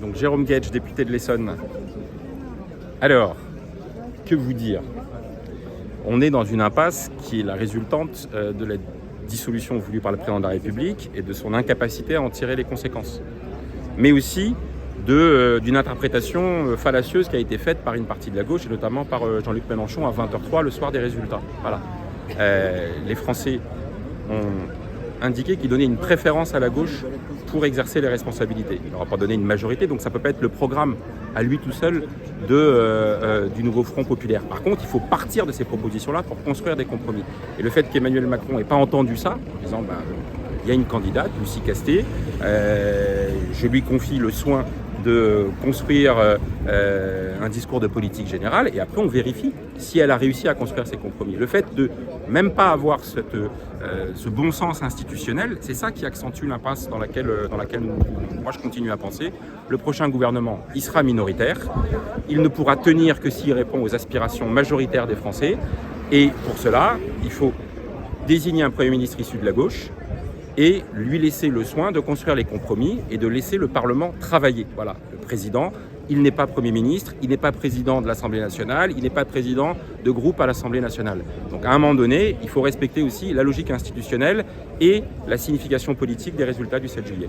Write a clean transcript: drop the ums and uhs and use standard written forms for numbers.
Donc Jérôme Guedj, député de l'Essonne. Alors, que vous dire? On est dans une impasse qui est la résultante de la dissolution voulue par le président de la République et de son incapacité à en tirer les conséquences. Mais aussi d'une interprétation fallacieuse qui a été faite par une partie de la gauche, et notamment par Jean-Luc Mélenchon à 20h03 le soir des résultats. Voilà. Les Français ont indiqué qu'ils donnaient une préférence à la gauche pour exercer les responsabilités. Il n'aura pas donné une majorité, donc ça ne peut pas être le programme à lui tout seul du nouveau Front populaire. Par contre, il faut partir de ces propositions-là pour construire des compromis. Et le fait qu'Emmanuel Macron n'ait pas entendu ça, en disant il y a une candidate, Lucie Castet, je lui confie le soin de construire un discours de politique générale et après on vérifie si elle a réussi à construire ses compromis. Le fait de même pas avoir ce bon sens institutionnel, c'est ça qui accentue l'impasse dans laquelle moi je continue à penser. Le prochain gouvernement, il sera minoritaire, il ne pourra tenir que s'il répond aux aspirations majoritaires des Français et pour cela, il faut désigner un Premier ministre issu de la gauche et lui laisser le soin de construire les compromis et de laisser le Parlement travailler. Voilà, le président, il n'est pas Premier ministre, il n'est pas président de l'Assemblée nationale, il n'est pas président de groupe à l'Assemblée nationale. Donc à un moment donné, il faut respecter aussi la logique institutionnelle et la signification politique des résultats du 7 juillet.